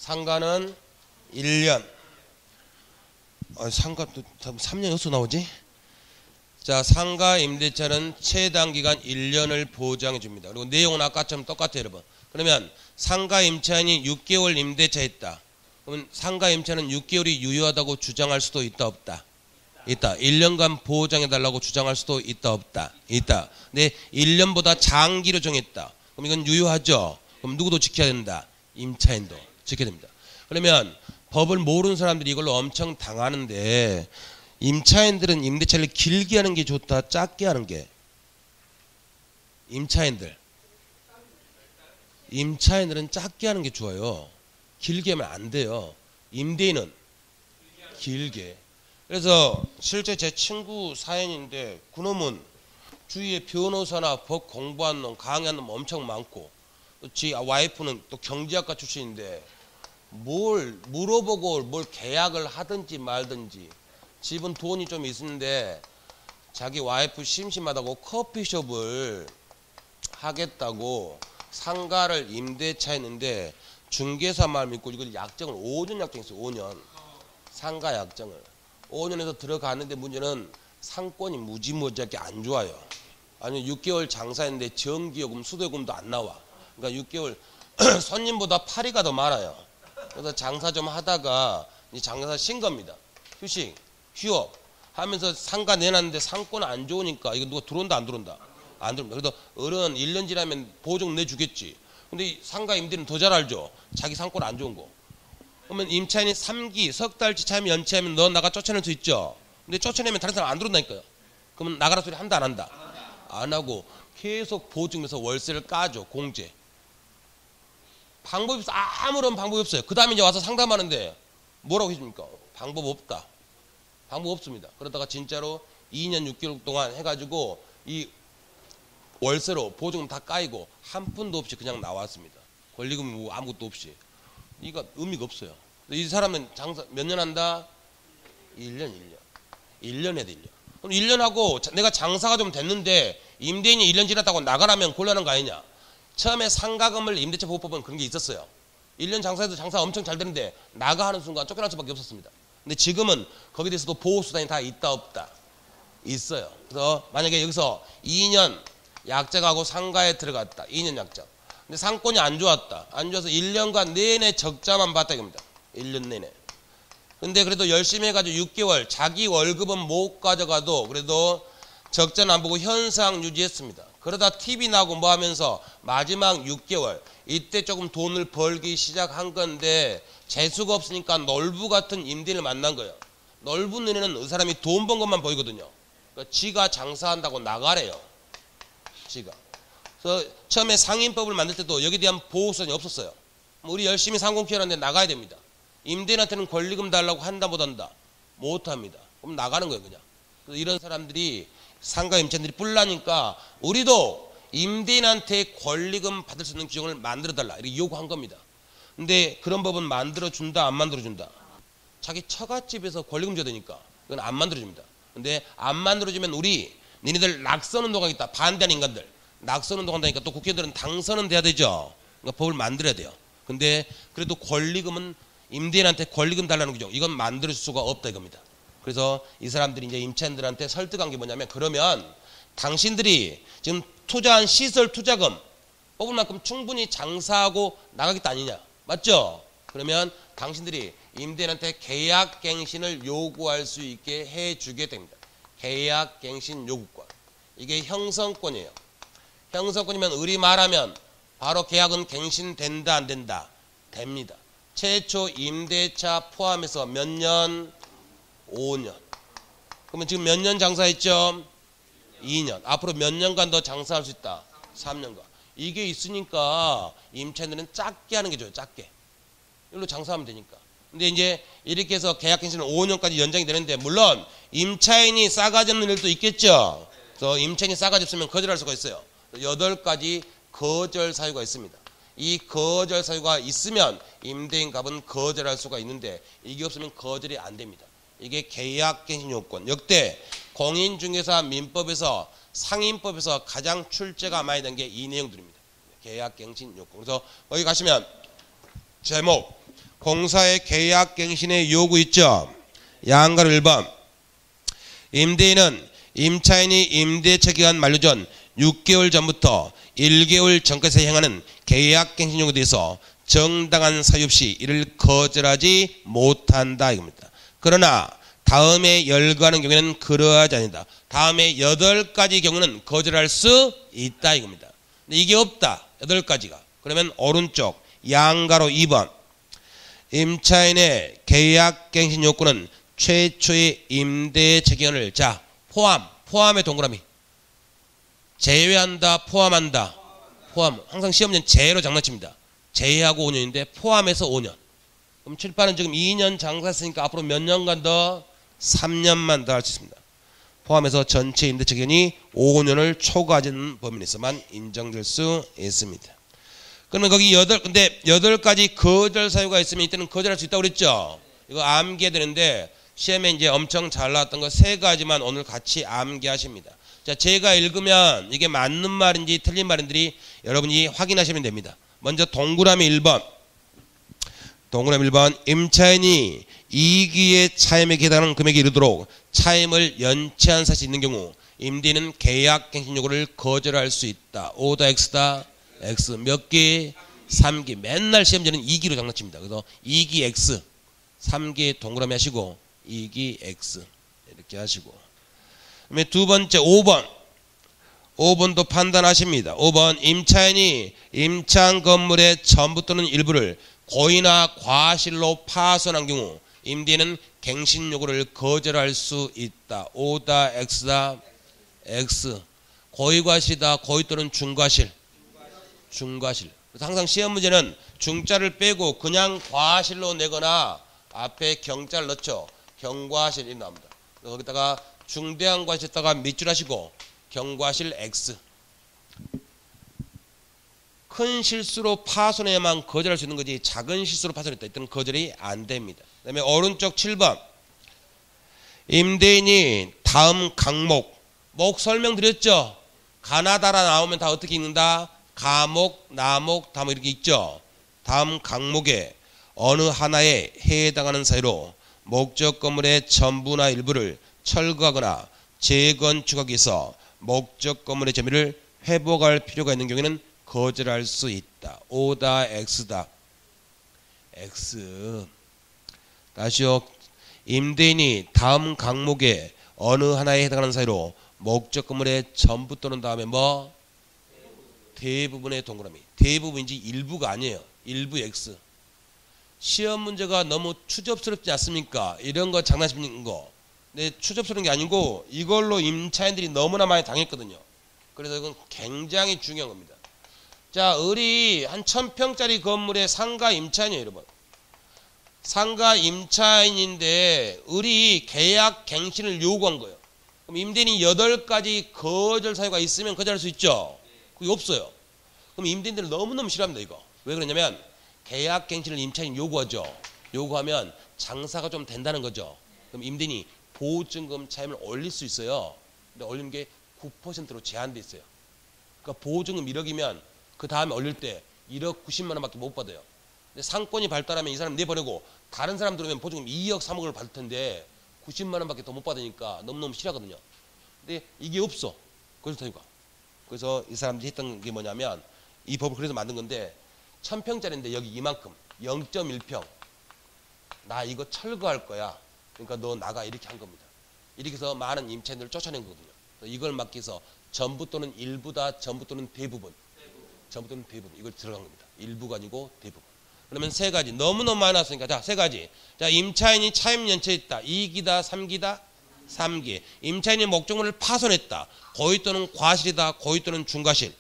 상가는 1년. 상가 또 3년 여기서 나오지? 자, 상가 임대차는 최단기간 1년을 보장해 줍니다. 그리고 내용은 아까처럼 똑같아요, 여러분. 그러면 상가 임차인이 6개월 임대차 했다. 그러면 상가 임차는 6개월이 유효하다고 주장할 수도 있다, 없다? 있다. 1년간 보장해 달라고 주장할 수도 있다, 없다? 있다. 근데 1년보다 장기로 정했다. 그럼 이건 유효하죠? 그럼 누구도 지켜야 된다? 임차인도 지켜야 됩니다. 그러면 법을 모르는 사람들이 이걸로 엄청 당하는데, 임차인들은 임대차를 길게 하는 게 좋다, 짧게 하는 게? 임차인들은 짧게 하는 게 좋아요. 길게 하면 안 돼요. 임대인은 길게. 그래서 실제 제 친구 사연인데, 그놈은 주위에 변호사나 법 공부한 놈, 강의한 놈 엄청 많고, 지 와이프는 또 경제학과 출신인데 뭘 물어보고 뭘 계약을 하든지 말든지, 집은 돈이 좀 있는데 자기 와이프 심심하다고 커피숍을 하겠다고 상가를 임대차 했는데, 중개사 말 믿고 이걸 약정을 5년 약정했어요. 5년 상가 약정을 5년에서 들어가는데, 문제는 상권이 무지무지하게 안 좋아요. 아니 6개월 장사했는데 전기요금 수도요금도 안 나와. 그러니까 6개월 손님보다 파리가 더 많아요. 그래서 장사 좀 하다가 이제 장사 쉰 겁니다. 휴업 하면서 상가 내놨는데 상권 안 좋으니까 이거 누가 들어온다 안 들어온다? 안 들어온다. 그래서 어른 1년 지나면 보증 내주겠지. 근데 상가 임대는 더 잘 알죠. 자기 상권 안 좋은 거. 그러면 임차인이 3기 석 달치 차이면 연체하면 너 나가 쫓아낼 수 있죠. 근데 쫓아내면 다른 사람 안 들어온다니까요. 그러면 나가라 소리 한다 안 한다? 안 하고 계속 보증해서 월세를 까죠. 공제. 방법이 없어. 아무런 방법이 없어요. 그 다음에 이제 와서 상담하는데 뭐라고 해줍니까? 방법 없다. 방법 없습니다. 그러다가 진짜로 2년 6개월 동안 해가지고 이 월세로 보증금 다 까이고 한 푼도 없이 그냥 나왔습니다. 권리금이 뭐 아무것도 없이. 이거 의미가 없어요. 이 사람은 장사 몇 년 한다? 1년 해야 돼. 1년. 그럼 1년 하고 내가 장사가 좀 됐는데 임대인이 1년 지났다고 나가라면 곤란한 거 아니냐? 처음에 상가금을 임대차 보호법은 그런 게 있었어요. 1년 장사해도 장사 엄청 잘 되는데 나가 하는 순간 쫓겨날 수밖에 없었습니다. 근데 지금은 거기에 대해서도 보호수단이 다 있다 없다? 있어요. 그래서 만약에 여기서 2년 약정하고 상가에 들어갔다. 2년 약정. 근데 상권이 안 좋았다. 안 좋아서 1년간 내내 적자만 봤다 이겁니다. 1년 내내. 근데 그래도 열심히 해가지고 6개월 자기 월급은 못 가져가도 그래도 적자는 안 보고 현상 유지했습니다. 그러다 TV 나고 뭐 하면서 마지막 6개월 이때 조금 돈을 벌기 시작한 건데 재수가 없으니까 놀부 같은 임대인을 만난 거예요. 놀부 눈에는 그 사람이 돈 번 것만 보이거든요. 그러니까 지가 장사한다고 나가래요. 지가. 그래서 처음에 상인법을 만들 때도 여기에 대한 보호선이 없었어요. 우리 열심히 상공키하는데 나가야 됩니다. 임대인한테는 권리금 달라고 한다 못한다? 못합니다. 그럼 나가는 거예요 그냥. 그래서 이런 사람들이 상가 임차인들이 뿔나니까 우리도 임대인한테 권리금 받을 수 있는 규정을 만들어달라 이렇게 요구한 겁니다. 근데 그런 법은 만들어준다 안 만들어준다? 자기 처갓집에서 권리금 줘야 되니까 이건 안 만들어줍니다. 근데 안 만들어주면 우리 니네들 낙선운동하겠다 반대하는 인간들 낙선운동한다니까 또 국회의원들은 당선은 돼야 되죠. 그러니까 법을 만들어야 돼요. 근데 그래도 권리금은 임대인한테 권리금 달라는 규정 이건 만들 수가 없다 이겁니다. 그래서 이 사람들이 이제 임차인들한테 설득한 게 뭐냐면, 그러면 당신들이 지금 투자한 시설 투자금 뽑을 만큼 충분히 장사하고 나가겠다 아니냐, 맞죠? 그러면 당신들이 임대인한테 계약갱신을 요구할 수 있게 해주게 됩니다. 계약갱신 요구권. 이게 형성권이에요. 형성권이면 의리 말하면 바로 계약은 갱신된다 안 된다? 됩니다. 최초 임대차 포함해서 몇 년? 5년. 그러면 지금 몇 년 장사했죠? 2년. 앞으로 몇 년간 더 장사할 수 있다? 3년간. 이게 있으니까 임차인들은 작게 하는 게 좋아요. 작게. 이걸로 장사하면 되니까. 근데 이제 이렇게 해서 계약갱신은 5년까지 연장이 되는데, 물론 임차인이 싸가지 없는 일도 있겠죠. 그래서 임차인이 싸가지 없으면 거절할 수가 있어요. 8가지 거절 사유가 있습니다. 이 거절 사유가 있으면 임대인 값은 거절할 수가 있는데, 이게 없으면 거절이 안 됩니다. 이게 계약갱신 요건. 역대 공인중개사 민법에서 상인법에서 가장 출제가 많이 된 게 이 내용들입니다. 계약갱신 요건. 그래서 거기 가시면 제목 공사의 계약갱신의 요구 있죠. 양가로 1번. 임대인은 임차인이 임대차 기간 만료 전 6개월 전부터 1개월 전까지 행하는 계약갱신 요구에 대해서 정당한 사유 없이 이를 거절하지 못한다 이겁니다. 그러나 다음에 열거하는 경우에는 그러하지 않는다. 다음에 8가지 경우는 거절할 수 있다 이겁니다. 근데 이게 없다. 8가지가. 그러면 오른쪽 양가로 2번. 임차인의 계약갱신 요구는 최초의 임대차 기간을 자 포함의 동그라미. 제외한다, 포함한다. 포함. 항상 시험은 제로 장난칩니다. 제외하고 5년인데 포함해서 5년. 그럼 칠판은 지금 2년 장사했으니까 앞으로 몇 년간 더? 3년만 더 할 수 있습니다. 포함해서 전체 임대차 기간이 5년을 초과하는 범위 내에서만 인정될 수 있습니다. 그러면 거기 근데 8가지 거절 사유가 있으면 이때는 거절할 수 있다고 그랬죠. 이거 암기해야 되는데 시험에 이제 엄청 잘 나왔던 거 3가지만 오늘 같이 암기하십니다. 자, 제가 읽으면 이게 맞는 말인지 틀린 말인지 여러분이 확인하시면 됩니다. 먼저 동그라미 1번. 동그라미 1번. 임차인이 2기의 차임에 해당하는 금액에 이르도록 차임을 연체한 사실이 있는 경우 임대인은 계약갱신 요구를 거절할 수 있다. O다 X다. X 몇 기? 3기. 맨날 시험지는 2기로 장난칩니다. 그래서 2기 X 3기 동그라미 하시고 2기 X 이렇게 하시고 그다음에 두 번째 5번. 5번도 판단하십니다. 5번. 임차인이 임차한 건물의 전부 또는 일부를 고의나 과실로 파손한 경우 임대인은 갱신 요구를 거절할 수 있다. O다 X다. X. 고의과실이다. 고의 또는 중과실. 중과실. 그래서 항상 시험 문제는 중자를 빼고 그냥 과실로 내거나 앞에 경자를 넣죠. 경과실이 나옵니다. 거기다가 중대한 과실에다가 밑줄 하시고 경과실 X. 큰 실수로 파손해야만 거절할 수 있는 거지 작은 실수로 파손했다. 이때는 거절이 안 됩니다. 그 다음에 오른쪽 7번. 임대인이 다음 강목. 목 설명드렸죠. 가나다라 나오면 다 어떻게 읽는다? 가목, 나목, 다목 이렇게 있죠. 다음 강목에 어느 하나에 해당하는 사유로 목적 건물의 전부나 일부를 철거하거나 재건축하기 위해서 목적 건물의 점유를 회복할 필요가 있는 경우에는 거절할 수 있다. O다 X다. X. 다시요. 임대인이 다음 강목에 어느 하나에 해당하는 사유로 목적 건물의 전부 또는 다음에 뭐? 대부분의 동그라미. 대부분인지 일부가 아니에요. 일부 X. 시험 문제가 너무 추접스럽지 않습니까? 이런 거 장난치는 거. 근데 추접스러운 게 아니고 이걸로 임차인들이 너무나 많이 당했거든요. 그래서 이건 굉장히 중요한 겁니다. 자, 을이 한 1000평짜리 건물의 상가 임차인이에요, 여러분. 상가 임차인인데 을이 계약 갱신을 요구한 거예요. 그럼 임대인이 8가지 거절 사유가 있으면 거절할 수 있죠. 그게 없어요. 그럼 임대인들은 너무너무 싫어합니다, 이거. 왜 그러냐면 계약 갱신을 임차인이 요구하죠. 요구하면 장사가 좀 된다는 거죠. 그럼 임대인이 보증금 차임을 올릴 수 있어요. 근데 올리는 게 9%로 제한돼 있어요. 그러니까 보증금 1억이면 그 다음에 올릴 때 1억 90만 원밖에 못 받아요. 근데 상권이 발달하면 이 사람 내보내고 다른 사람 들어오면 보증금 2억 3억을 받을 텐데 90만 원밖에 더 못 받으니까 너무너무 싫어하거든요. 근데 이게 없어. 그래서 이 사람들이 했던 게 뭐냐면 이 법을 그래서 만든 건데 1000평짜리인데 여기 이만큼 0.1평 나 이거 철거할 거야. 그러니까 너 나가 이렇게 한 겁니다. 이렇게 해서 많은 임차인들을 쫓아낸 거거든요. 이걸 막기 위해서 전부 또는 일부다. 전부 또는 대부분. 전부 또는 대부분. 이걸 들어간 겁니다. 일부가 아니고 대부분. 그러면 3가지. 너무너무 많이 나왔으니까 자 3가지. 자, 임차인이 차임 연체했다. 2기다. 3기다. 3기. 임차인이 목적물을 파손했다. 고의 또는 과실이다. 고의 또는 중과실.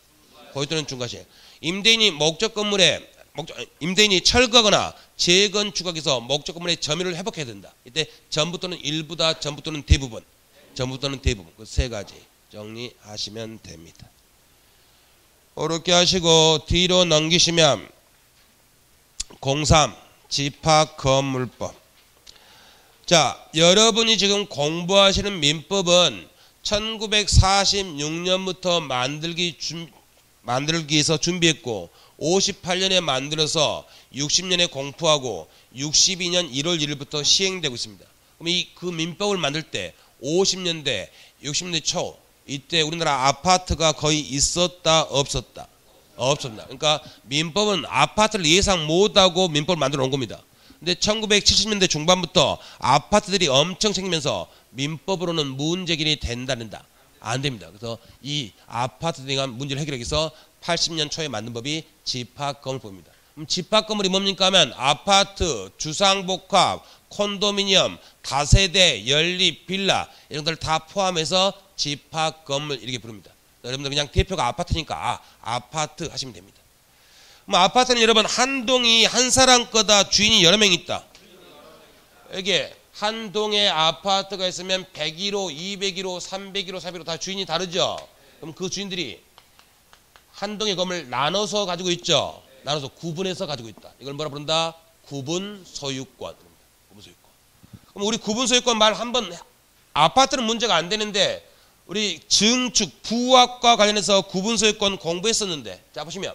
고의 또는 중과실. 임대인이 목적 건물에 임대인이 철거하거나 재건축하기 위해서 목적 건물의 점유를 회복해야 된다. 이때 전부 또는 일부다. 전부 또는 대부분. 전부 또는 대부분. 그 3가지 정리하시면 됩니다. 이렇게 하시고 뒤로 넘기시면 03 집합건물법. 자, 여러분이 지금 공부하시는 민법은 1946년부터 만들기 만들기 위해서 준비했고 58년에 만들어서 60년에 공포하고 62년 1월 1일부터 시행되고 있습니다. 그럼 그 민법을 만들 때 50년대, 60년대 초 이때 우리나라 아파트가 거의 있었다 없었다? 없습니다. 그러니까 민법은 아파트를 예상 못하고 민법을 만들어 놓은 겁니다. 근데 1970년대 중반부터 아파트들이 엄청 생기면서 민법으로는 문제 해결이 된다? 안 됩니다. 그래서 이 아파트들에 대한 문제를 해결하기 위해서 80년 초에 만든 법이 집합건물법입니다. 그럼 집합건물이 뭡니까 하면 아파트, 주상복합, 콘도미니엄, 다세대, 연립, 빌라 이런 것들 다 포함해서 집합건물 이렇게 부릅니다. 여러분들 그냥 대표가 아파트니까 아파트 하시면 됩니다. 그럼 아파트는 여러분 한 동이 한 사람 거다 주인이 여러 명 있다. 이게 한 동에 아파트가 있으면 101호, 201호, 301호, 401호 다 주인이 다르죠. 그럼 그 주인들이 한 동의 건물을 나눠서 가지고 있죠. 나눠서 구분해서 가지고 있다. 이걸 뭐라 부른다? 구분 소유권. 구분 소유권. 그럼 우리 구분 소유권 말 한번 아파트는 문제가 안 되는데 우리 증축 부학과 관련해서 구분 소유권 공부했었는데 자 보시면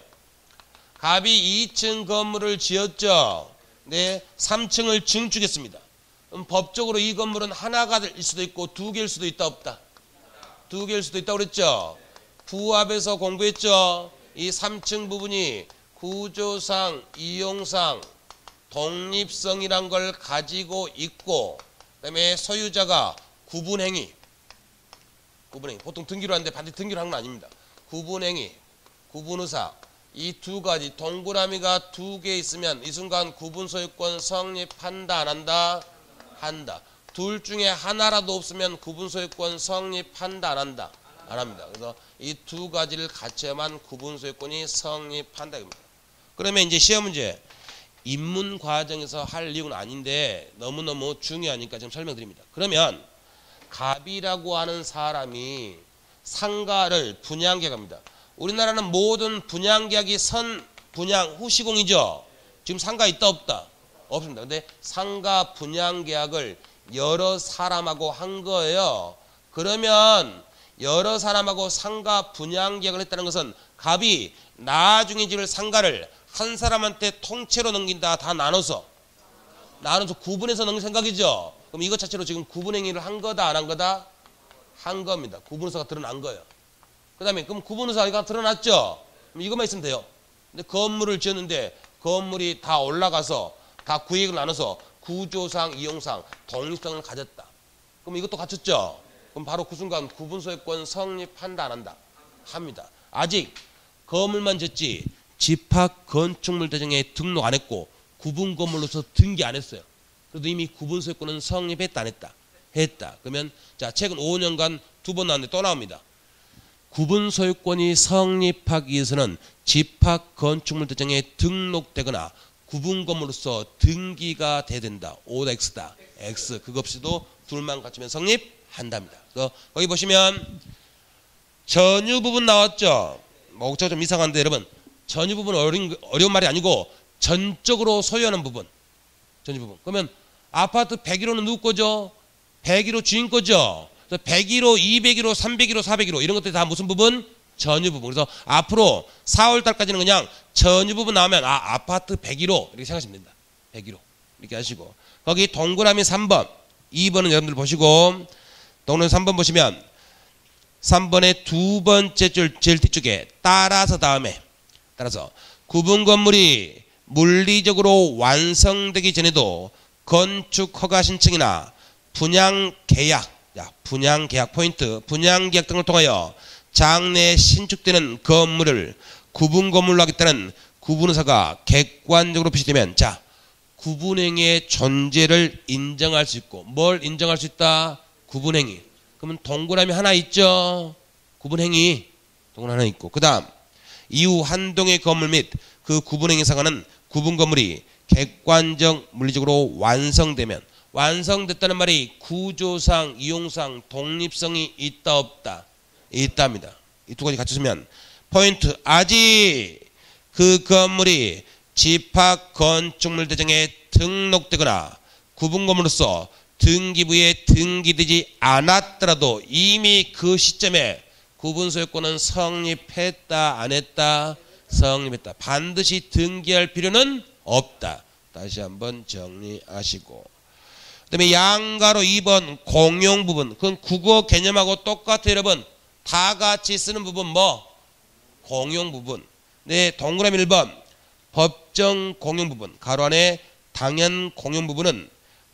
갑이 2층 건물을 지었죠. 네, 3층을 증축했습니다. 그럼 법적으로 이 건물은 하나가일 수도 있고 두 개일 수도 있다 없다? 두 개일 수도 있다고 그랬죠. 부합에서 공부했죠. 이 3층 부분이 구조상, 이용상, 독립성이란 걸 가지고 있고 그다음에 소유자가 구분행위 보통 등기로 하는데 반드시 등기로 하는 건 아닙니다. 구분행위, 구분의사 이 두 가지 동그라미가 두 개 있으면 이 순간 구분소유권 성립한다 안 한다? 한다. 둘 중에 하나라도 없으면 구분소유권 성립한다 안 한다? 안 합니다. 그래서 이 두 가지를 갖춰야만 구분소유권이 성립한다 입니다. 그러면 이제 시험 문제 입문 과정에서 할 내용은 아닌데 너무너무 중요하니까 지금 설명드립니다. 그러면 갑이라고 하는 사람이 상가를 분양계약합니다. 우리나라는 모든 분양계약이 선 분양 후 시공이죠. 지금 상가 있다 없다? 없습니다. 근데 상가 분양계약을 여러 사람하고 한 거예요. 그러면 여러 사람하고 상가 분양계약을 했다는 것은 갑이 나중에 지을 상가를 한 사람한테 통째로 넘긴다. 다 나눠서 구분해서 넘길 생각이죠. 그럼 이것 자체로 지금 구분행위를 한 거다 안 한 거다? 한 겁니다. 구분의사가 드러난 거예요. 그 다음에 그럼 구분의사가 드러났죠. 그럼 이것만 있으면 돼요. 근데 건물을 지었는데 건물이 다 올라가서 다 구획을 나눠서 구조상, 이용상, 독립성을 가졌다. 그럼 이것도 갖췄죠. 그럼 바로 그 순간 구분소유권 성립한다 안 한다? 합니다. 아직 건물만 짓지 집합건축물 대장에 등록 안 했고 구분건물로서 등기 안 했어요. 그래도 이미 구분소유권은 성립했다 안 했다? 했다. 그러면 자 최근 5년간 두 번 나왔는데 또 나옵니다. 구분소유권이 성립하기 위해서는 집합건축물 대장에 등록되거나 구분건물로서 등기가 돼야 된다. O다 X다. X 그것 없이도 둘만 갖추면 성립한답니다. 그래서 거기 보시면 전유 부분 나왔죠. 목적이 좀 이상한데 여러분 전유 부분은 어려운 말이 아니고 전적으로 소유하는 부분. 전유 부분. 그러면 아파트 101호는 누구 거죠? 101호 주인 거죠. 101호, 201호, 301호, 401호 이런 것들이 다 무슨 부분? 전유 부분. 그래서 앞으로 4월 달까지는 그냥 전유 부분 나오면 아파트 101호 이렇게 생각하시면 됩니다. 101호 이렇게 하시고 거기 동그라미 3번 2번은 여러분들 보시고 동그라미 3번 보시면 3번의 두 번째 줄 제일 뒤쪽에 따라서 구분 건물이 물리적으로 완성되기 전에도 건축 허가 신청이나 분양 계약 포인트 분양 계약 등을 통하여 장래 신축되는 건물을 구분 건물로 하겠다는 구분의사가 객관적으로 표시되면 자 구분행위의 존재를 인정할 수 있고 뭘 인정할 수 있다? 구분행위. 그러면 동그라미 하나 있죠. 구분행위 동그라미 하나 있고 그 다음 이후 한 동의 건물 및 그 구분행위 상하는 구분 건물이 객관적 물리적으로 완성되면 완성됐다는 말이 구조상, 이용상, 독립성이 있다 없다? 있답니다. 이 두 가지 갖췄으면 포인트 아직 그 건물이 집합건축물 대장에 등록되거나 구분건물로서 등기부에 등기되지 않았더라도 이미 그 시점에 구분소유권은 성립했다 안 했다? 성립했다. 반드시 등기할 필요는 없다. 다시 한번 정리하시고. 그 다음에 양가로 2번 공용 부분. 그건 국어 개념하고 똑같아요 여러분. 다 같이 쓰는 부분 뭐? 공용 부분. 네, 동그라미 1번 법정 공용 부분. 가로 안에 당연 공용 부분은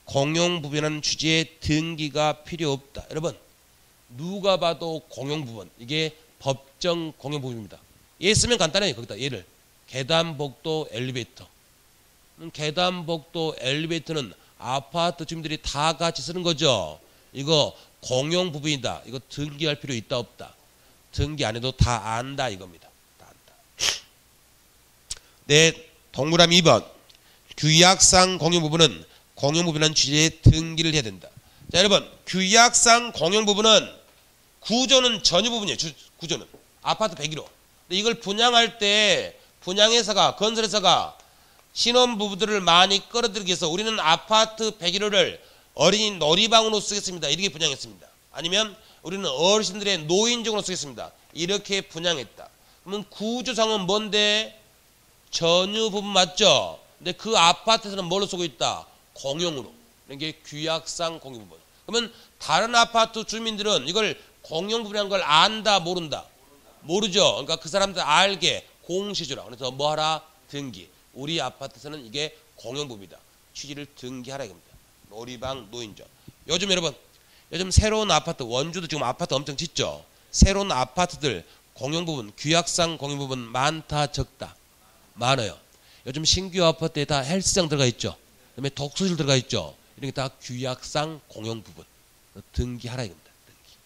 공용 부분이라는 취지의 등기가 필요 없다. 여러분 누가 봐도 공용 부분. 이게 법정 공용 부분입니다. 얘 쓰면 간단해요. 거기다 얘를 계단, 복도, 엘리베이터. 계단, 복도, 엘리베이터는 아파트 주민들이 다 같이 쓰는 거죠. 이거 공용 부분이다. 이거 등기할 필요 있다 없다? 등기 안 해도 다 안다 이겁니다. 다 안다. 네, 동그라미 2번 규약상 공용 부분은 공용 부분이라는 취지의 등기를 해야 된다. 자 여러분 규약상 공용 부분은 구조는 전유 부분이에요. 구조는 아파트 101호. 근데 이걸 분양할 때 분양회사가 건설회사가 신혼부부들을 많이 끌어들이기 위해서 우리는 아파트 101호를 어린이 놀이방으로 쓰겠습니다. 이렇게 분양했습니다. 아니면 우리는 어르신들의 노인정으로 쓰겠습니다. 이렇게 분양했다. 그러면 구조상은 뭔데? 전유 부분 맞죠? 근데 그 아파트에서는 뭘로 쓰고 있다? 공용으로. 이게 규약상 공용 부분. 그러면 다른 아파트 주민들은 이걸 공용 부분이라는 걸 안다 모른다? 모르죠. 그러니까 그 사람들 알게 공시주라. 그래서 뭐하라? 등기. 우리 아파트에서는 이게 공용 부분이다. 취지를 등기하라 이겁니다. 놀이방, 노인정. 요즘 여러분 요즘 새로운 아파트 원주도 지금 아파트 엄청 짓죠. 새로운 아파트들 공용 부분 규약상 공용 부분 많다 적다? 많아요. 요즘 신규 아파트에 다 헬스장 들어가 있죠. 그다음에 독서실 들어가 있죠. 이런 게 다 규약상 공용 부분 등기하라 이겁니다. 등기.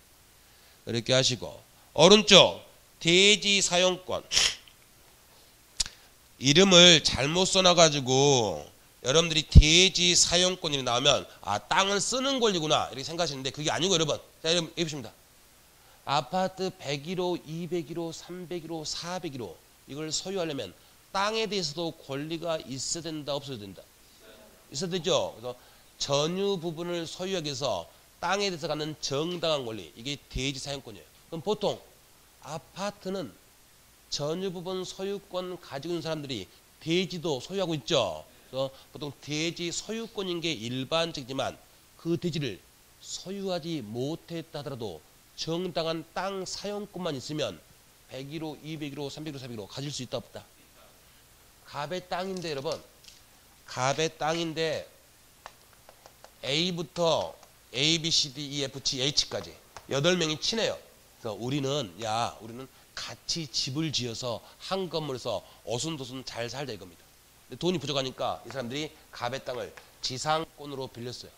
이렇게 하시고 오른쪽 대지 사용권 이름을 잘못 써놔가지고 여러분들이 대지 사용권이 나오면 아 땅을 쓰는 권리구나 이렇게 생각하시는데 그게 아니고 여러분 자 여러분 해보십니다. 아파트 101호, 201호, 301호, 401호 이걸 소유하려면 땅에 대해서도 권리가 있어야 된다 없어야 된다? 있어야 되죠. 그래서 전유 부분을 소유하기 위해서 땅에 대해서 갖는 정당한 권리 이게 대지 사용권이에요. 그럼 보통 아파트는 전유 부분 소유권 가지고 있는 사람들이 대지도 소유하고 있죠. 그래서 보통 대지 소유권인 게 일반적이지만 그 대지를 소유하지 못했다 하더라도 정당한 땅 사용권만 있으면 101호, 201호, 301호, 401호 가질 수 있다 없다? 갑의 땅인데 여러분 갑의 땅인데 A부터 A, B, C, D, E, F, G, H까지 8명이 친해요. 그래서 우리는 같이 집을 지어서 한 건물에서 오순도순 잘 살자 이겁니다. 근데 돈이 부족하니까 이 사람들이 갑의 땅을 지상권으로 빌렸어요.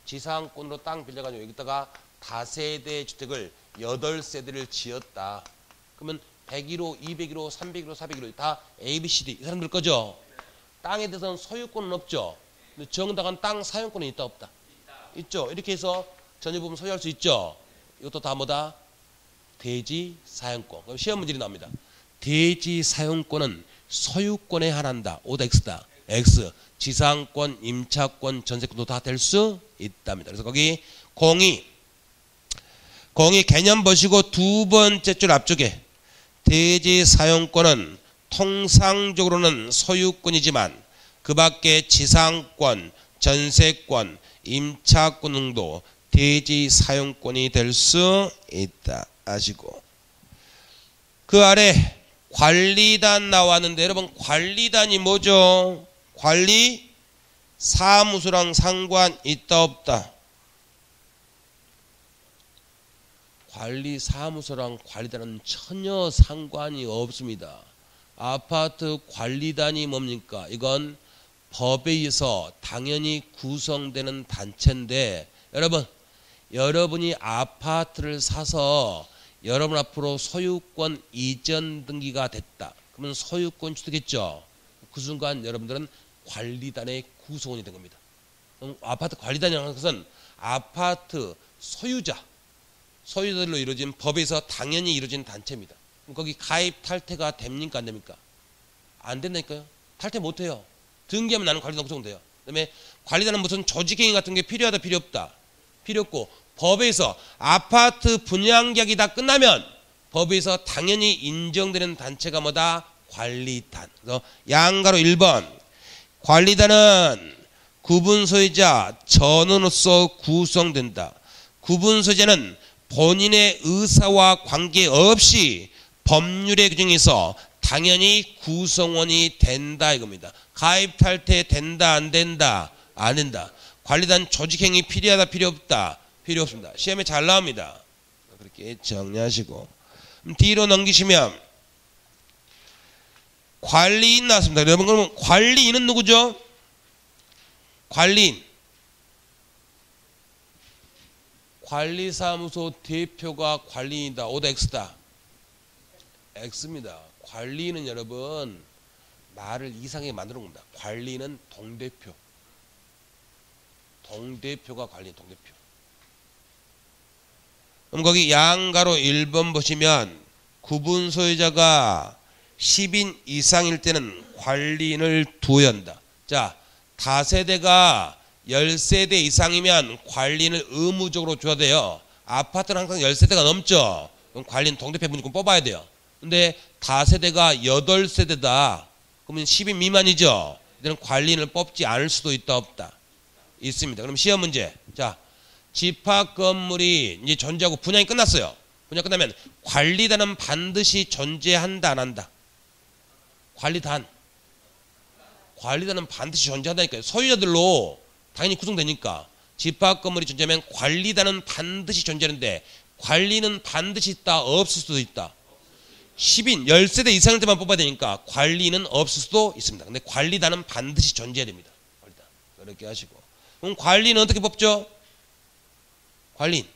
지상권으로 땅 빌려가지고 여기다가 다세대 주택을 8세대를 지었다. 그러면 101호, 201호, 301호, 401호 다 A, B, C, D 이 사람들 거죠. 땅에 대해서는 소유권은 없죠. 근데 정당한 땅 사용권은 있다 없다? 있죠. 이렇게 해서 전유부분 소유할 수 있죠. 이것도 다 뭐다? 대지 사용권. 그럼 시험 문제이 나옵니다. 대지 사용권은 소유권에 한한다. O다 X다. X. 지상권, 임차권, 전세권도 다 될 수 있답니다. 그래서 거기 공이 개념 보시고 두 번째 줄 앞쪽에 대지 사용권은 통상적으로는 소유권이지만 그 밖에 지상권, 전세권, 임차권 등도 대지 사용권이 될 수 있다. 아시고 그 아래 관리단 나왔는데 여러분 관리단이 뭐죠? 관리 사무소랑 상관 있다 없다? 관리 사무소랑 관리단은 전혀 상관이 없습니다. 아파트 관리단이 뭡니까? 이건 법에 의해서 당연히 구성되는 단체인데 여러분이 아파트를 사서 여러분 앞으로 소유권 이전 등기가 됐다. 그러면 소유권 취득했죠. 그 순간 여러분들은 관리단의 구성원이 된 겁니다. 아파트 관리단이라는 것은 아파트 소유자들로 이루어진 법에서 당연히 이루어진 단체입니다. 그럼 거기 가입 탈퇴가 됩니까 안 됩니까? 안 된다니까요. 탈퇴 못해요. 등기하면 나는 관리단 구성돼요. 그다음에 관리단은 무슨 조직행위 같은 게 필요하다 필요 없다? 필요 없고 법에서 아파트 분양 계약이 다 끝나면 법에서 당연히 인정되는 단체가 뭐다? 관리단. 그래서 양가로 1번 관리단은 구분소유자 전원으로서 구성된다. 구분소유자는 본인의 의사와 관계없이 법률의 규정에서 당연히 구성원이 된다 이겁니다. 가입 탈퇴 된다 안 된다? 안 된다. 관리단 조직행위 필요하다 필요 없다? 필요 없습니다. 시험에 잘 나옵니다. 그렇게 정리하시고 뒤로 넘기시면 관리인 나왔습니다. 여러분 그러면 관리인은 누구죠? 관리인 관리사무소 대표가 관리인이다. 오다 X다. X입니다. 관리인은 여러분 말을 이상하게 만들어 봅니다. 관리인은 동대표. 동대표가 관리인 동대표. 그럼 거기 양가로 1번 보시면 구분 소유자가 10인 이상일 때는 관리인을 두어야 한다. 자, 다세대가 10세대 이상이면 관리인을 의무적으로 줘야 돼요. 아파트는 항상 10세대가 넘죠. 그럼 관리인 동대표 무조건 뽑아야 돼요. 근데 다세대가 8세대다. 그러면 10인 미만이죠. 이제는 관리인을 뽑지 않을 수도 있다 없다? 있습니다. 그럼 시험 문제. 자, 집합 건물이 이제 존재하고 분양이 끝났어요. 분양 끝나면 관리단은 반드시 존재한다 안 한다? 관리단. 관리단은 반드시 존재한다니까요. 소유자들로 당연히 구성되니까. 집합 건물이 존재하면 관리단은 반드시 존재하는데 관리는 반드시 있다 없을 수도 있다. 10인 10세대 이상일 때만 뽑아야 되니까 관리는 없을 수도 있습니다. 근데 관리단은 반드시 존재해야 됩니다. 관리단. 이렇게 하시고. 그럼 관리는 어떻게 뽑죠? 관리인.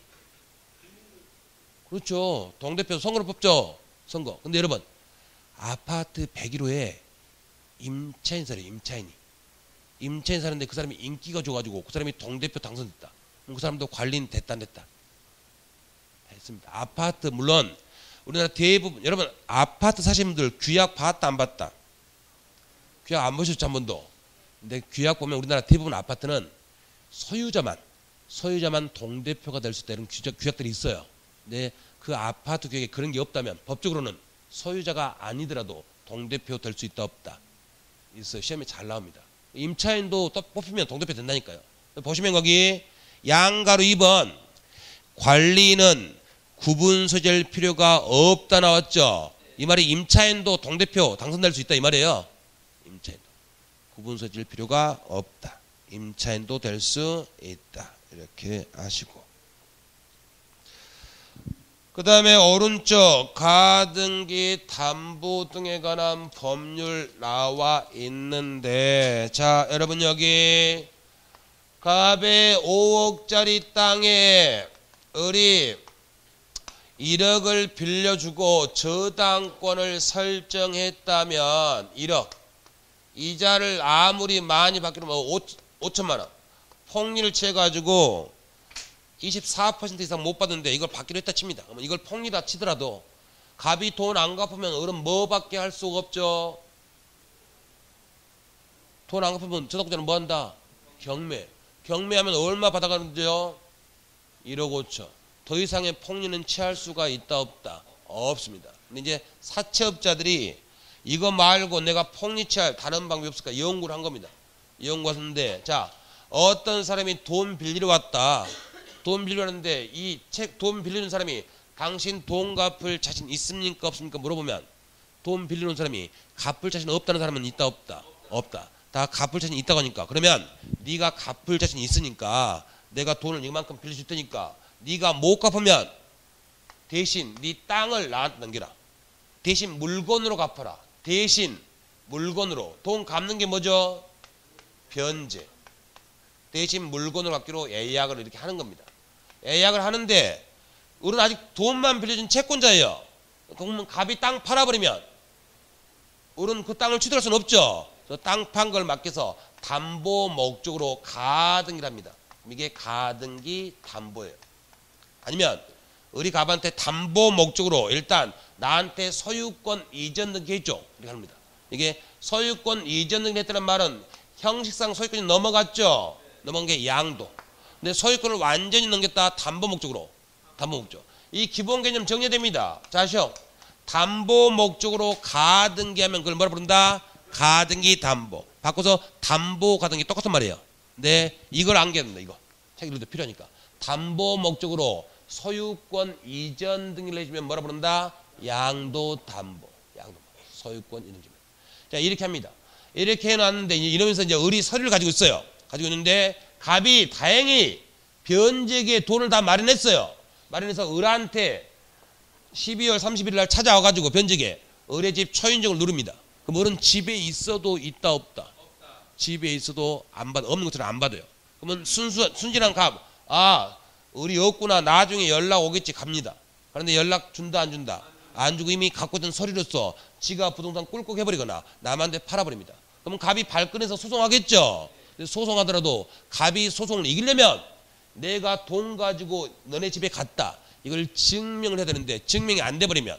그렇죠. 동대표 선거로 뽑죠. 선거. 근데 여러분 아파트 101호에 임차인 살아요. 임차인이. 임차인 사는데 그 사람이 인기가 좋아가지고 그 사람이 동대표 당선됐다. 그럼 그 사람도 관리인 됐다 안 됐다? 됐습니다. 아파트 물론 우리나라 대부분 여러분 아파트 사시는 분들 규약 봤다 안 봤다? 규약 안 보셨죠 한 번도? 근데 규약 보면 우리나라 대부분 아파트는 소유자만 동대표가 될 수 있다 이런 규약들이 있어요. 근데 그 아파트 규약에 그런 게 없다면 법적으로는 소유자가 아니더라도 동대표 될 수 있다 없다? 있어요. 시험에 잘 나옵니다. 임차인도 또 뽑히면 동대표 된다니까요. 보시면 거기 양가로 2번 관리인은 구분 소재일 필요가 없다 나왔죠. 이 말이 임차인도 동대표 당선될 수 있다 이 말이에요. 임차인도 구분 소재일 필요가 없다. 임차인도 될 수 있다. 이렇게 아시고 그 다음에 오른쪽 가등기 담보 등에 관한 법률 나와 있는데 자 여러분 여기 갑의 5억짜리 땅에 을이 1억을 빌려주고 저당권을 설정했다면 1억 이자를 아무리 많이 받기로 5천만 원 폭리를 취해가지고 24% 이상 못 받는데 이걸 받기로 했다 칩니다. 그러면 이걸 폭리다 치더라도 갑이 돈 안 갚으면 을은 뭐밖에 할 수가 없죠. 돈 안 갚으면 저당권자는 뭐 한다? 경매. 경매하면 얼마 받아가는데요? 1억 5천. 더 이상의 폭리는 취할 수가 있다 없다? 없습니다. 근데 이제 사채업자들이 이거 말고 내가 폭리 취할 다른 방법이 없을까 연구를 한 겁니다. 연구하셨는데 자 어떤 사람이 돈 빌리러 왔다. 돈 빌리러 왔는데 이 돈 빌리는 사람이 당신 돈 갚을 자신 있습니까 없습니까 물어보면 돈 빌리는 사람이 갚을 자신 없다는 사람은 있다 없다? 없다. 다 갚을 자신 있다고 하니까 그러면 네가 갚을 자신 있으니까 내가 돈을 이만큼 빌려줄 테니까 네가 못 갚으면 대신 네 땅을 나한테 넘겨라. 대신 물건으로 갚아라. 대신 물건으로. 돈 갚는 게 뭐죠? 변제. 대신 물건으로 갚기로 예약을 이렇게 하는 겁니다. 예약을 하는데 우리는 아직 돈만 빌려준 채권자예요. 그러면 갑이 땅 팔아버리면 우리는 그 땅을 취득할 수는 없죠. 땅 판 걸 맡겨서 담보 목적으로 가등기를 합니다. 이게 가등기 담보예요. 아니면 우리 갑한테 담보 목적으로 일단 나한테 소유권 이전 등기 했죠. 이렇게 합니다. 이게 소유권 이전 등기 했다는 말은 형식상 소유권이 넘어갔죠. 넘어간 게 양도. 근데 소유권을 완전히 넘겼다 담보 목적으로. 담보 목적. 이 기본 개념 정리됩니다. 자시오. 담보 목적으로 가등기 하면 그걸 뭐라 부른다? 가등기 담보. 바꿔서 담보 가등기 똑같은 말이에요. 근데 이걸 암기해야 된다. 이거. 책 읽을 때 필요하니까. 담보 목적으로 소유권 이전 등기를 해주면 뭐라 부른다? 양도 담보. 양도. 소유권 이전 등기. 자, 이렇게 합니다. 이렇게 해놨는데 이러면서 이제 을이 서류를 가지고 있어요. 가지고 있는데 갑이 다행히 변제기에 돈을 다 마련했어요. 마련해서 을한테 12월 31일 날 찾아와가지고 변제기에 을의 집 초인종을 누릅니다. 그럼 을은 집에 있어도 있다 없다? 집에 있어도 안 받아. 없는 것처럼 안 받아요. 그러면 순진한 갑, 아, 을이 없구나. 나중에 연락 오겠지. 갑니다. 그런데 연락 준다 안 준다? 안 주고 이미 갖고 있던 서류로서 지가 부동산 꿀꺽 해버리거나 남한테 팔아버립니다. 그러면 갑이 발끈해서 소송하겠죠. 소송하더라도 갑이 소송을 이기려면 내가 돈 가지고 너네 집에 갔다. 이걸 증명을 해야 되는데 증명이 안 돼버리면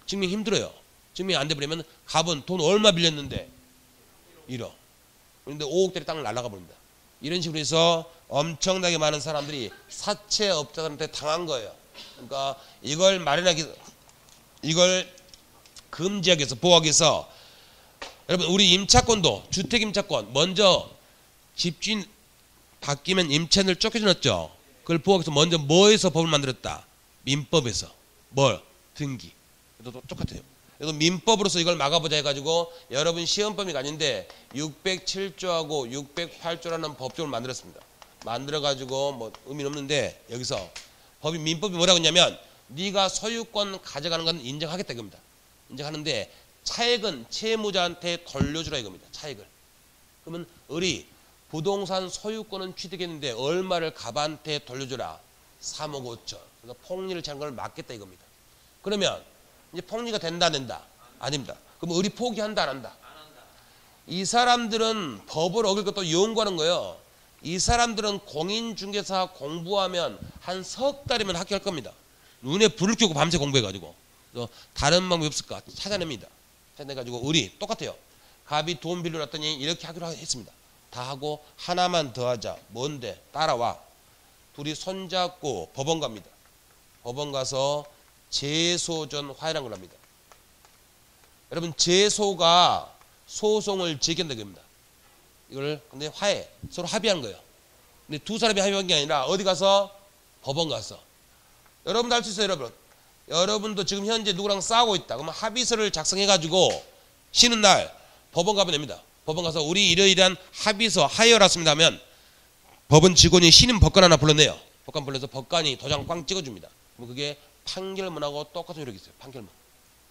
증명 힘들어요. 증명이 안 돼버리면 갑은 돈 얼마 빌렸는데 1억. 그런데 5억짜리 땅을 날라가 버립니다. 이런 식으로 해서 엄청나게 많은 사람들이 사채업자들한테 당한 거예요. 그러니까 이걸 마련하기, 이걸 금지하기 위해서, 보호하기 위해서 여러분 우리 임차권도 주택 임차권 먼저 집주인 바뀌면 임차인을 쫓겨줬죠. 그걸 보호하기 위해서 먼저 뭐에서 법을 만들었다? 민법에서. 뭘? 등기. 그래도 똑같아요. 그래서 민법으로서 이걸 막아보자 해가지고 여러분 시험범위가 아닌데 607조하고 608조라는 법조를 만들었습니다. 만들어가지고 뭐 의미는 없는데 여기서 법이 민법이 뭐라고 했냐면 네가 소유권 가져가는 건 인정하겠다 이겁니다. 인정하는데 차액은 채무자한테 돌려주라 이겁니다. 차액을. 그러면 을이 부동산 소유권은 취득했는데 얼마를 갑한테 돌려주라. 3억 5천. 그러니까 폭리를 취한 걸 막겠다 이겁니다. 그러면 이제 폭리가 된다 안 된다? 아닙니다. 그럼 을이 포기한다 안 한다? 이 사람들은 법을 어길 것도 연구하는 거예요. 이 사람들은 공인중개사 공부하면 한 석 달이면 합격할 겁니다. 눈에 불을 켜고 밤새 공부해가지고. 다른 방법이 없을까? 찾아냅니다. 찾아내가지고 을이 똑같아요. 갑이 돈 빌려놨더니 이렇게 하기로 했습니다. 다 하고 하나만 더 하자. 뭔데? 따라와. 둘이 손잡고 법원 갑니다. 법원 가서 제소전 화해란 걸 합니다. 여러분 제소가 소송을 제기한다는 겁니다. 이걸 근데 화해, 서로 합의한 거예요. 근데 두 사람이 합의한 게 아니라 어디 가서? 법원 가서. 여러분도 할 수 있어요. 여러분도 지금 현재 누구랑 싸우고 있다. 그러면 합의서를 작성해가지고 쉬는 날 법원 가면 됩니다. 법원 가서 우리 이러이러한 합의서 하여 왔습니다 하면 법원 직원이 신임 법관 하나 불러내요. 법관 불러서 법관이 도장 꽝 찍어줍니다. 그럼 그게 판결문하고 똑같은 효력이 있어요. 판결문.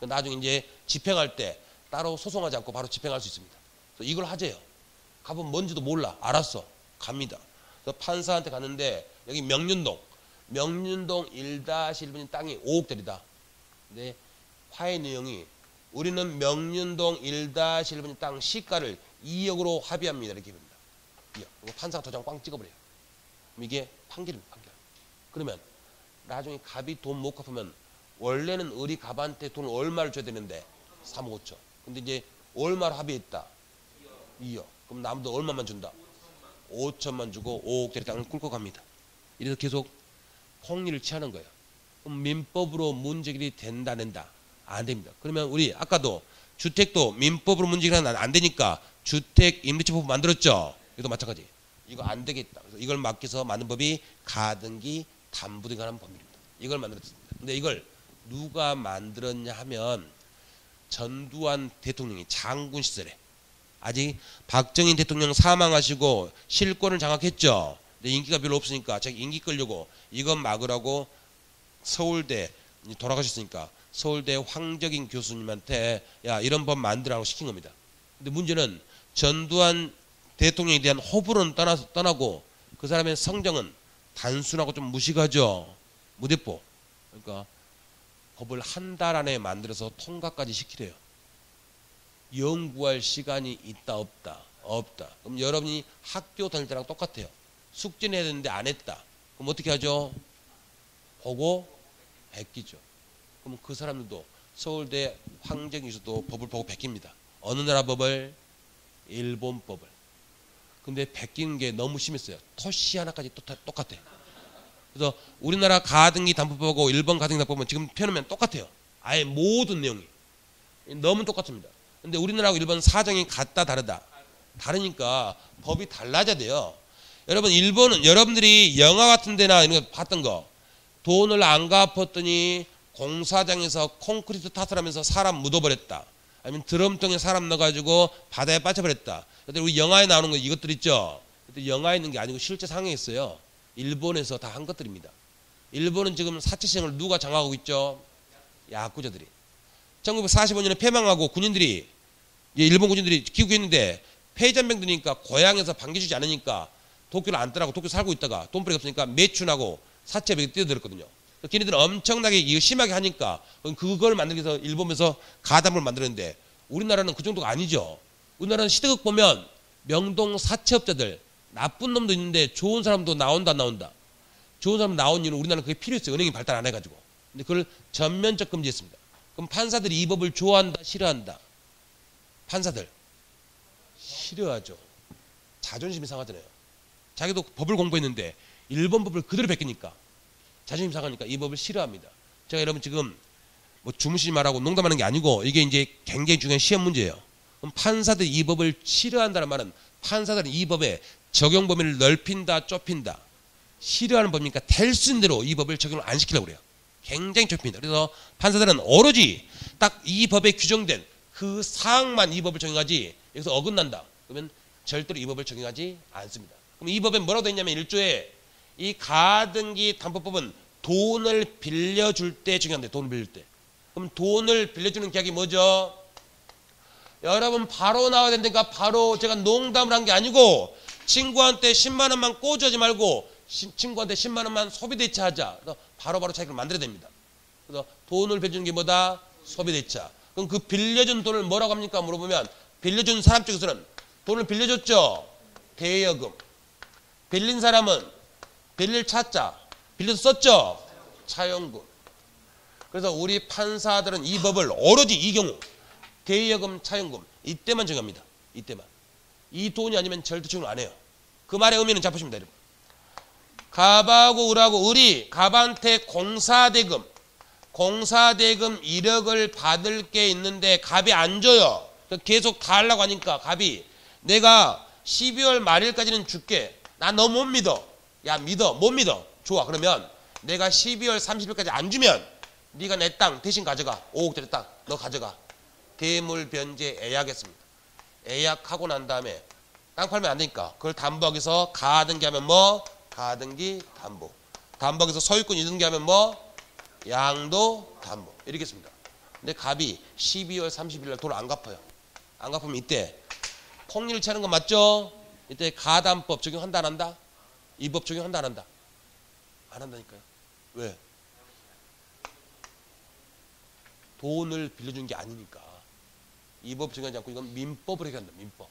나중에 이제 집행할 때 따로 소송하지 않고 바로 집행할 수 있습니다. 그래서 이걸 하재요. 갑은 뭔지도 몰라. 알았어. 갑니다. 그래서 판사한테 갔는데 여기 명륜동 1-1번인 땅이 5억짜리다. 근데 화해 내용이 우리는 명륜동 1-1번인 땅 시가를 2억으로 합의합니다. 이렇게 합니다. 2억. 판사가 도장 꽝 찍어버려요. 그럼 이게 판결입니다. 판결. 그러면 나중에 갑이 돈 못 갚으면 원래는 을이 갑한테 돈을 얼마를 줘야 되는데 3억 5천. 근데 이제 얼마를 합의했다? 2억. 그럼 남도 얼마만 준다? 5천만 주고 5억짜리 땅을 꿀꺽 갑니다. 이래서 계속 폭리를 취하는 거예요. 그럼 민법으로 문제결이 된다 안 된다? 안 됩니다. 그러면 우리 아까도 주택도 민법으로 문제결이 안 되니까 주택 임대차법 만들었죠. 이것도 마찬가지. 이거 안 되겠다. 그래서 이걸 막기 위해서 만든 법이 가등기 담보등기 하는 법입니다. 이걸 만들었습니다. 근데 이걸 누가 만들었냐 하면 전두환 대통령이 장군 시절에 아직 박정희 대통령 사망하시고 실권을 장악했죠. 근데 인기가 별로 없으니까 자기 인기 끌려고 이것 막으라고 서울대 돌아가셨으니까 서울대 황적인 교수님한테 야 이런 법 만들라고 시킨 겁니다. 근데 문제는 전두환 대통령에 대한 호불호는 떠나고 그 사람의 성정은 단순하고 좀 무식하죠. 무대포. 그러니까 법을 한 달 안에 만들어서 통과까지 시키래요. 연구할 시간이 있다 없다? 없다. 그럼 여러분이 학교 다닐 때랑 똑같아요. 숙제는 해야 되는데 안 했다. 그럼 어떻게 하죠? 보고 베끼죠. 그럼 그 사람들도 서울대 황정희에서도 법을 보고 베낍니다. 어느 나라 법을? 일본 법을. 근데 베끼는 게 너무 심했어요. 토시 하나까지 똑같아요. 그래서 우리나라 가등기 담보법하고 일본 가등기 담보법은 지금 펴놓으면 똑같아요. 아예 모든 내용이 너무 똑같습니다. 근데 우리나라하고 일본 사정이 같다 다르다. 다르니까 법이 달라져야 돼요. 여러분 일본은 여러분들이 영화 같은 데나 이런 거 봤던 거 돈을 안 갚았더니 공사장에서 콘크리트 탓을 하면서 사람 묻어버렸다. 아니면 드럼통에 사람 넣어가지고 바다에 빠져버렸다. 우리 영화에 나오는 거 이것들 있죠. 영화에 있는 게 아니고 실제 상황에 있어요. 일본에서 다 한 것들입니다. 일본은 지금 사체시장을 누가 장악하고 있죠? 야쿠자들이. 1945년에 패망하고 군인들이 일본 군인들이 귀국했는데 폐전병들이니까 고향에서 반겨주지 않으니까 도쿄를 안 떠나고 도쿄 살고 있다가 돈벌이가 없으니까 매춘하고 사채벽에 뛰어들었거든요. 걔네들은 엄청나게 이거 심하게 하니까 그걸 만들기 위해서 일본에서 가담을 만들었는데 우리나라는 그 정도가 아니죠. 우리나라는 시대극 보면 명동 사채업자들 나쁜 놈도 있는데 좋은 사람도 나온다 안 나온다. 좋은 사람 나온 이유는 우리나라는 그게 필요했어요. 은행이 발달 안 해가지고. 근데 그걸 전면적 금지했습니다. 그럼 판사들이 이 법을 좋아한다 싫어한다. 판사들 싫어하죠. 자존심이 상하잖아요. 자기도 법을 공부했는데 일본 법을 그대로 베끼니까 자존심 상하니까 이 법을 싫어합니다. 제가 여러분 지금 뭐 주무시지 말라고 농담하는 게 아니고 이게 이제 굉장히 중요한 시험 문제예요. 그럼 판사들이 이 법을 싫어한다는 말은 판사들은 이 법의 적용 범위를 넓힌다 좁힌다. 싫어하는 법이니까 될 수 있는 대로 이 법을 적용을 안 시키려고 그래요. 굉장히 좁힙니다. 그래서 판사들은 오로지 딱 이 법에 규정된 그 사항만 이 법을 적용하지 여기서 어긋난다. 그러면 절대로 이 법을 적용하지 않습니다. 그럼 이 법에 뭐라고 되어 있냐면 1조에 이 가등기 담보법은 돈을 빌려줄 때 적용한대. 돈을 빌릴 때. 그럼 돈을 빌려주는 계약이 뭐죠? 여러분 바로 나와야 된다니까 바로 제가 농담을 한 게 아니고 친구한테 10만 원만 꽂아지 말고 친구한테 10만 원만 소비대차하자. 그래서 바로바로 자기를 만들어야 됩니다. 그래서 돈을 빌려주는 게 뭐다? 소비대차. 그럼 그 빌려준 돈을 뭐라고 합니까? 물어보면 빌려준 사람 쪽에서는 돈을 빌려줬죠. 대여금. 빌린 사람은 빌릴 차자. 빌려서 썼죠. 차용금. 그래서 우리 판사들은 이 법을 오로지 이 경우 대여금, 차용금 이때만 정합니다. 이때만. 이 돈이 아니면 절대 적용 안 해요. 그 말의 의미는 잡으십니다. 여러분. 갑하고 을하고 을이 갑한테 공사대금 1억을 받을 게 있는데 갑이 안 줘요. 계속 달라고 하니까 갑이 내가 12월 말일까지는 줄게. 나 너 못 믿어. 야 믿어. 못 믿어. 좋아. 그러면 내가 12월 30일까지 안 주면 네가 내 땅 대신 가져가. 5억짜리 땅 너 가져가. 대물변제 애약했습니다. 애약하고 난 다음에 땅 팔면 안 되니까 그걸 담보하기 위해서 가등기 하면 뭐? 가등기 담보. 담보하기 위해서 소유권 이등기 하면 뭐? 양도 담보. 이렇게 했습니다. 근데 갑이 12월 30일 날 돈을 안 갚아요. 안 갚으면 이때 폭리를 취하는 거 맞죠? 이때 가담법 적용한다 안 한다? 이 법 적용한다 안 한다? 안 한다니까요. 왜? 돈을 빌려준 게 아니니까. 이 법 적용하지 않고 이건 민법을 해결한다. 민법.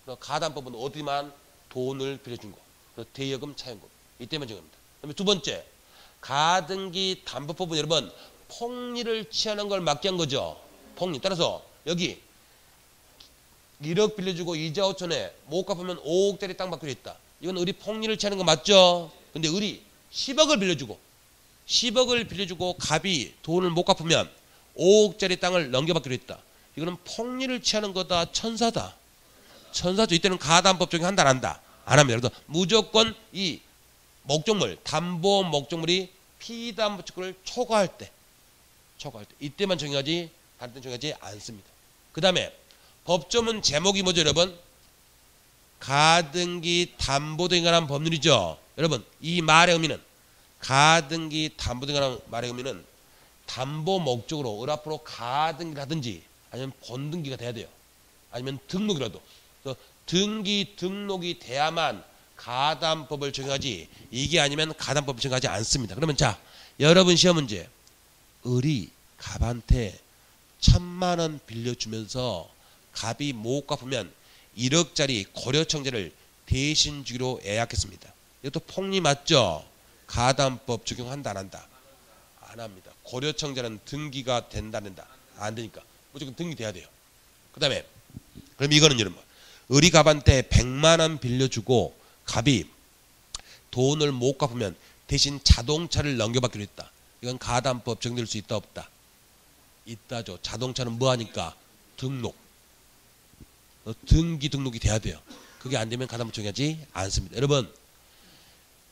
그래서 가담법은 어디만 돈을 빌려준 거. 그래서 대여금, 차용금. 이때만 적용합니다. 그다음에 두 번째. 가등기 담보법은 여러분 폭리를 취하는 걸 막게 한 거죠. 폭리. 따라서 여기 1억 빌려주고 이자 5천에 못 갚으면 5억짜리 땅 받기로 했다. 이건 을이 폭리를 취하는 거 맞죠? 근데 을이 10억을 빌려주고 갑이 돈을 못 갚으면 5억짜리 땅을 넘겨받기로 했다. 이거는 폭리를 취하는 거다. 천사다. 천사죠. 이때는 가담법 적용한다 안 한다? 안 합니다. 그래서 무조건 이 목적물, 담보 목적물이 피담보 측권을 초과할 때 이때만 적용하지 다른 때 적용하지 않습니다. 그 다음에 법조문 제목이 뭐죠 여러분? 가등기 담보 등에 관한 법률이죠. 여러분 이 말의 의미는 가등기 담보 등에 관한 말의 의미는 담보 목적으로 을 앞으로 가등기를 하든지 아니면 본등기가 돼야 돼요. 아니면 등록이라도. 그래서 등기 등록이 돼야만 가담법을 적용하지 이게 아니면 가담법을 적용하지 않습니다. 그러면 자 여러분 시험 문제 을이 갑한테 1,000만 원 빌려주면서 갑이 못 갚으면 1억짜리 고려청재를 대신 주기로 예약했습니다. 이것도 폭리 맞죠? 가담법 적용한다 안 한다? 안 합니다. 고려청재는 등기가 된다 안 된다? 안 되니까 무조건 등기돼야 돼요. 그 다음에 그럼 이거는 여러분 을이 갑한테 100만 원 빌려주고 갑이 돈을 못 갚으면 대신 자동차를 넘겨받기로 했다. 이건 가담법 적용될 수 있다 없다? 있다죠. 자동차는 뭐하니까? 등록. 등기 등록이 돼야 돼요. 그게 안 되면 가담법 적용하지 않습니다. 여러분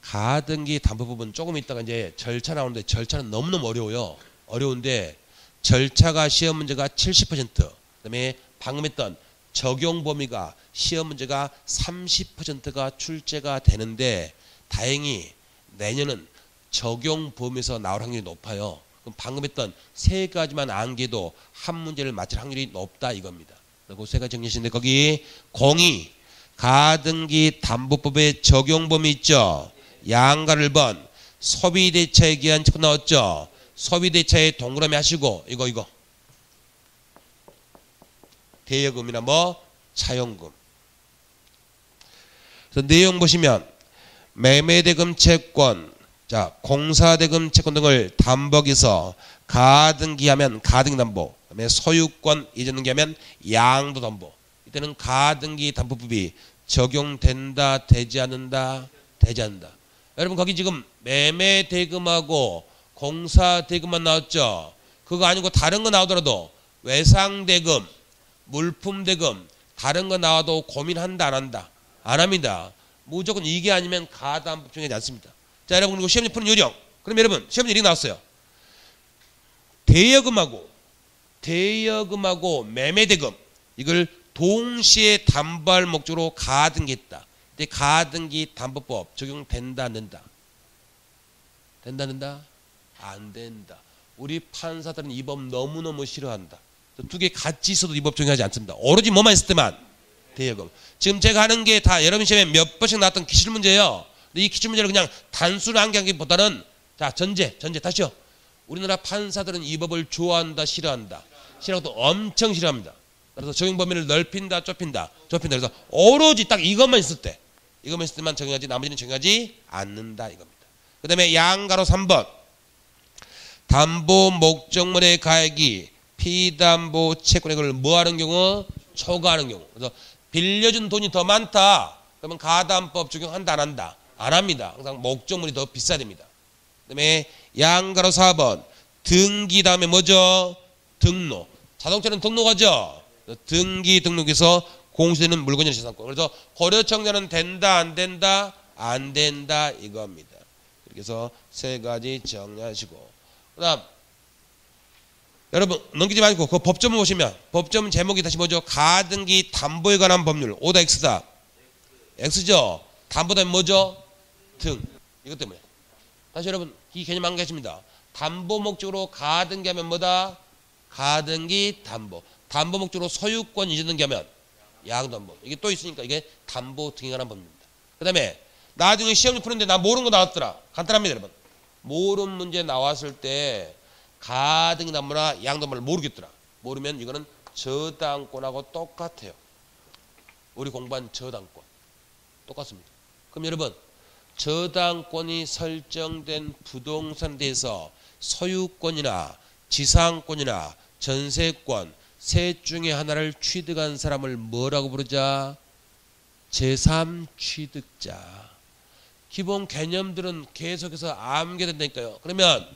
가등기 담보법은 조금 있다가 이제 절차 나오는데 절차는 너무너무 어려워요. 어려운데 절차가 시험 문제가 70%, 그다음에 방금 했던 적용 범위가 시험 문제가 30%가 출제가 되는데 다행히 내년은 적용 범위에서 나올 확률이 높아요. 그럼 방금 했던 세 가지만 암기해도 한 문제를 맞힐 확률이 높다 이겁니다. 그 세 가지 정리하시는데 거기 02 가등기 담보법의 적용 범위 있죠. 양가를 번 소비대차에 기한 채권 나왔죠. 소비대차에 동그라미 하시고 이거 대여금이나 뭐 차용금. 그래서 내용 보시면 매매대금 채권, 자 공사대금 채권 등을 담보기서 가등기하면 가등기담보, 그다음에 소유권 이전 등기하면 양도담보. 이때는 가등기 담보법이 적용된다, 되지 않는다, 되지 않는다. 여러분 거기 지금 매매대금하고 공사대금만 나왔죠. 그거 아니고 다른 거 나오더라도 외상대금, 물품대금 다른 거 나와도 고민한다 안 한다? 안 합니다. 무조건 이게 아니면 가담법 적용하지 않습니다. 자 여러분 그리고 시험지 푸는 요령. 그럼 여러분 시험지 이렇게 나왔어요. 대여금하고 매매대금 이걸 동시에 담보할 목적으로 가등기했다. 근데 가등기 담보법 적용된다 안 된다? 된다 안 된다? 안 된다. 우리 판사들은 이 법 너무너무 싫어한다. 두 개 같이 있어도 이 법 적용하지 않습니다. 오로지 뭐만 있을 때만 대여금. 지금 제가 하는 게 다 여러분 시험에 몇 번씩 나왔던 기출문제예요. 근데 이 기출문제를 그냥 단순 암기하기보다는 자 전제 다시요. 우리나라 판사들은 이 법을 좋아한다 싫어한다? 싫어하고 엄청 싫어합니다. 그래서 적용 범위를 넓힌다 좁힌다. 그래서 오로지 딱 이것만 있을 때만 적용하지 나머지는 적용하지 않는다 이겁니다. 그 다음에 양가로 3번 담보 목적물의 가액이 피담보 채권의 걸 뭐하는 경우? 초과하는 경우. 그래서 빌려준 돈이 더 많다. 그러면 가담법 적용한다 안 한다? 안 합니다. 항상 목적물이 더 비싸야 됩니다. 그 다음에 양가로 4번 등기 다음에 뭐죠? 등록. 자동차는 등록하죠. 등기 등록에서 공시되는 물건이나 재산권. 그래서 고려청자는 된다 안 된다? 안 된다 이겁니다. 이렇게 해서 세 가지 정리하시고 그 다음 여러분 넘기지 말고 그 법조문 보시면 법조문 제목이 다시 뭐죠? 가등기 담보에 관한 법률. O다 X다? X죠. 담보 다음에 뭐죠? 등. 이것 때문에 다시 여러분 이 개념 안 계십니다. 담보 목적으로 가등기하면 뭐다? 가등기 담보. 담보 목적으로 소유권 이전 등기하면 양도담보. 이게 또 있으니까 이게 담보 등에 관한 법률입니다. 그 다음에 나중에 시험을 푸는데 나 모르는 거 나왔더라. 간단합니다 여러분. 모르는 문제 나왔을 때 가등기 담보나 양도담보를 모르겠더라. 모르면 이거는 저당권하고 똑같아요. 우리 공부한 저당권 똑같습니다. 그럼 여러분 저당권이 설정된 부동산에 대해서 소유권이나 지상권이나 전세권 셋 중에 하나를 취득한 사람을 뭐라고 부르자? 제3취득자. 기본 개념들은 계속해서 암기된다니까요. 그러면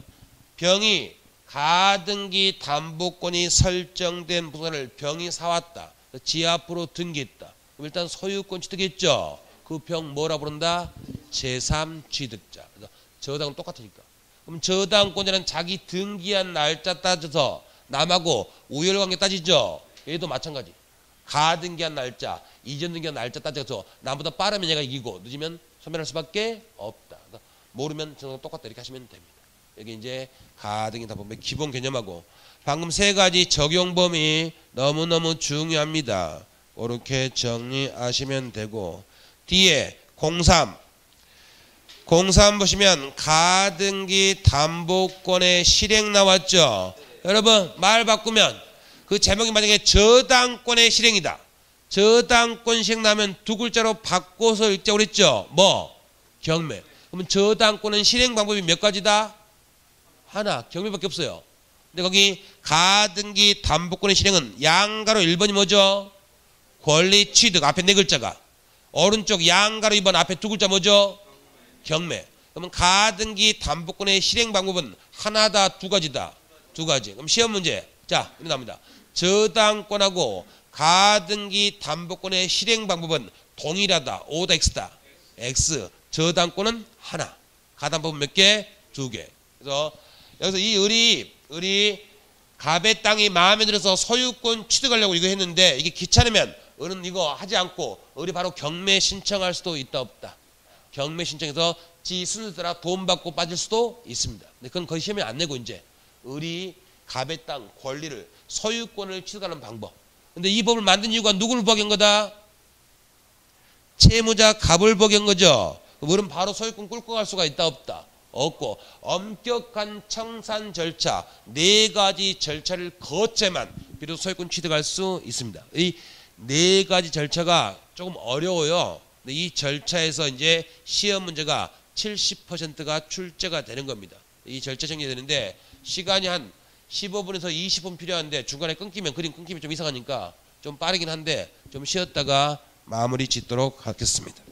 병이 가등기 담보권이 설정된 부동산을 병이 사왔다. 지 앞으로 등기했다. 그럼 일단 소유권 취득했죠. 그 병 뭐라 부른다? 제3취득자. 그래서 저당은 똑같으니까. 그럼 저당권자는 자기 등기한 날짜 따져서 남하고 우열관계 따지죠. 얘도 마찬가지. 가등기한 날짜, 이전 등기한 날짜 따져서 남보다 빠르면 얘가 이기고 늦으면 소멸할 수밖에 없다. 모르면 저는 똑같다 이렇게 하시면 됩니다. 여기 이제 가등기 담보법의 기본 개념하고 방금 세 가지 적용 범위 너무너무 중요합니다. 이렇게 정리하시면 되고 뒤에 03 보시면 가등기 담보권의 실행 나왔죠. 여러분 말 바꾸면 그 제목이 만약에 저당권의 실행이다. 저당권 실행 나면 두 글자로 바꿔서 읽자고 그랬죠. 뭐? 경매. 그러면 저당권은 실행 방법이 몇 가지다? 하나. 경매밖에 없어요. 근데 거기 가등기 담보권의 실행은 양가로 1번이 뭐죠? 권리 취득. 앞에 네 글자가. 오른쪽 양가로 2번 앞에 두 글자 뭐죠? 경매. 그러면 가등기 담보권의 실행 방법은 하나다, 두 가지다. 두 가지. 그럼 시험 문제. 자, 이렇게 나옵니다. 저당권하고 가등기 담보권의 실행 방법은 동일하다. O다, X다. X. 저당권은 하나. 가담법은 몇 개? 두 개. 그래서 여기서 이 을이 갑의 땅이 마음에 들어서 소유권 취득하려고 이거 했는데 이게 귀찮으면 을은 이거 하지 않고 을이 바로 경매 신청할 수도 있다, 없다. 경매 신청해서 지 순서 따라 돈 받고 빠질 수도 있습니다. 근데 그건 거의 시험에 안 내고 이제 을이 갑의 땅 권리를 소유권을 취득하는 방법. 근데 이 법을 만든 이유가 누구를 보호한 거다? 채무자 갑을 보호한 거죠. 을은 바로 소유권 끌고 갈 수가 있다, 없다. 없고 엄격한 청산 절차 4가지 절차를 거쳐만 비로소 소유권 취득할 수 있습니다. 이 4가지 절차가 조금 어려워요. 근데 이 절차에서 이제 시험 문제가 70%가 출제가 되는 겁니다. 이 절차 정리되는데 시간이 한 15분에서 20분 필요한데 중간에 끊기면 그림 끊기면 좀 이상하니까 좀 빠르긴 한데 좀 쉬었다가 마무리 짓도록 하겠습니다.